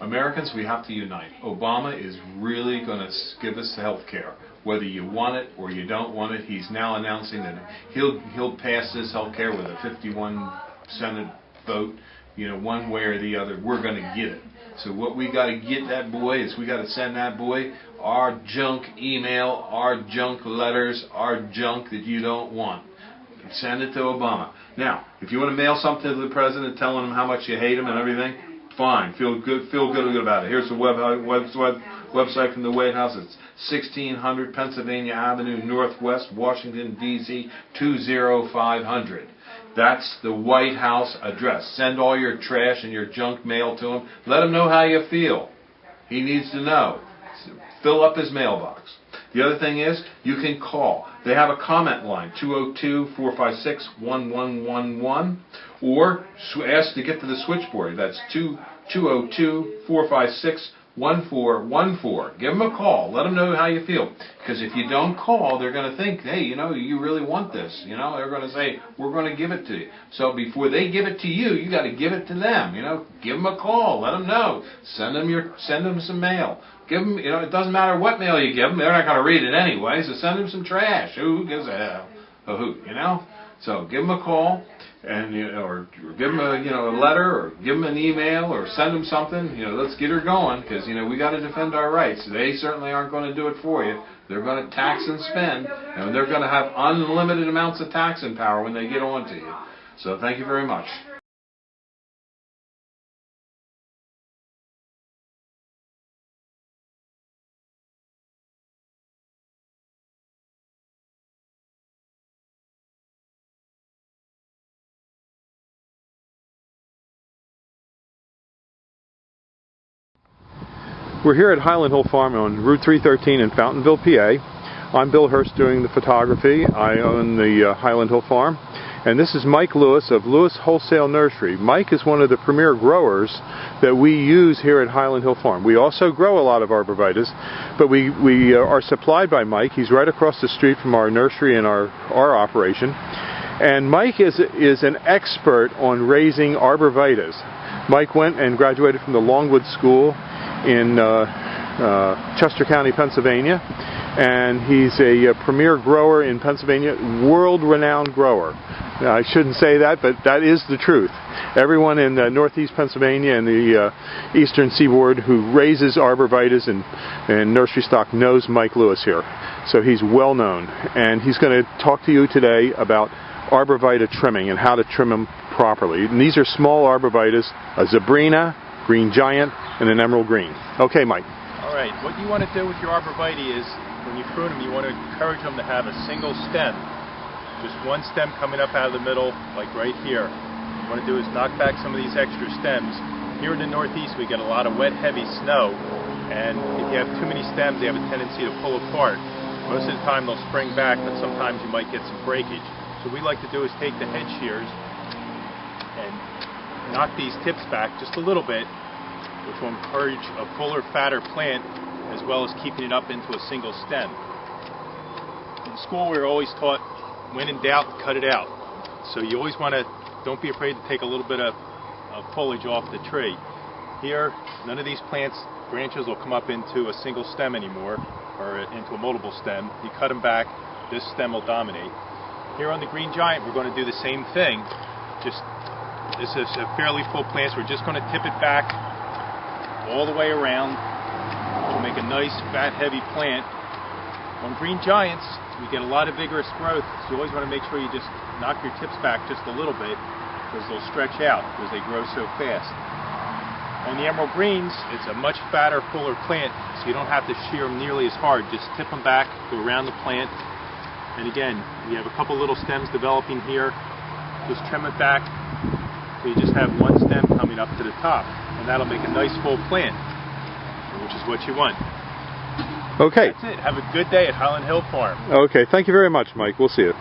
Americans, we have to unite. Obama is really going to give us the health care. Whether you want it or you don't want it, he's now announcing that he'll pass this health care with a 51 Senate vote. You know, one way or the other, we're going to get it. So what we got to get that boy is we got to send that boy our junk email, our junk letters, our junk that you don't want. Send it to Obama. Now, if you want to mail something to the president telling him how much you hate him and everything, fine. Feel good about it. Here's the website from the White House. It's 1600 Pennsylvania Avenue Northwest, Washington, D.C. 20500. That's the White House address. Send all your trash and your junk mail to him. Let him know how you feel. He needs to know. Fill up his mailbox. The other thing is, you can call. They have a comment line, 202-456-1111, or ask to get to the switchboard. That's 202-456-1414. Give them a call. Let them know how you feel. Because if you don't call, they're going to think, hey, you know, you really want this. You know, they're going to say, we're going to give it to you. So before they give it to you, you got to give it to them. You know, give them a call. Let them know. Send them some mail. Give them, you know, it doesn't matter what mail you give them. They're not going to read it anyway. So send them some trash. Who gives a hoot, you know? So give them a call, and or give them a a letter, or give them an email, or send them something. You know, let's get her going, because we got to defend our rights. They certainly aren't going to do it for you. They're going to tax and spend, and they're going to have unlimited amounts of taxing power when they get on to you. So thank you very much. We're here at Highland Hill Farm on Route 313 in Fountainville, PA. I'm Bill Hurst doing the photography. I own the Highland Hill Farm. And this is Mike Lewis of Lewis Wholesale Nursery. Mike is one of the premier growers that we use here at Highland Hill Farm. We also grow a lot of arborvitaes, but we are supplied by Mike. He's right across the street from our nursery and our operation. And Mike is an expert on raising arborvitaes. Mike went and graduated from the Longwood School in Chester County, Pennsylvania, and he's a premier grower in Pennsylvania, world-renowned grower. Now, I shouldn't say that, but that is the truth. Everyone in northeast Pennsylvania and the eastern seaboard who raises arborvitaes and nursery stock knows Mike Lewis here. So he's well known, and he's going to talk to you today about arborvitae trimming and how to trim them properly. And these are small arborvitaes, a Zebrina, green giant, and an emerald green. Okay, Mike. All right, what you want to do with your arborvitae is, when you prune them, you want to encourage them to have a single stem. Just one stem coming up out of the middle, like right here. What you want to do is knock back some of these extra stems. Here in the Northeast, we get a lot of wet, heavy snow, and if you have too many stems, they have a tendency to pull apart. Most of the time, they'll spring back, but sometimes you might get some breakage. So what we like to do is take the head shears and knock these tips back just a little bit, which will encourage a fuller, fatter plant, as well as keeping it up into a single stem. In school, we were always taught, when in doubt, cut it out. So you always want to, don't be afraid to take a little bit of foliage off the tree. Here, none of these plants, branches will come up into a single stem anymore, or into a multiple stem. You cut them back, this stem will dominate. Here on the green giant, we're going to do the same thing. This is a fairly full plant, so we're just going to tip it back all the way around to make a nice, fat, heavy plant. On green giants, we get a lot of vigorous growth, so you always want to make sure you just knock your tips back just a little bit, because they'll stretch out because they grow so fast. On the emerald greens, it's a much fatter, fuller plant, so you don't have to shear them nearly as hard. Just tip them back, go around the plant, and again, you have a couple little stems developing here. Just trim it back, so you just have one stem coming up to the top, and that'll make a nice full plant, which is what you want. Okay. That's it. Have a good day at Highland Hill Farm. Okay, thank you very much, Mike. We'll see you.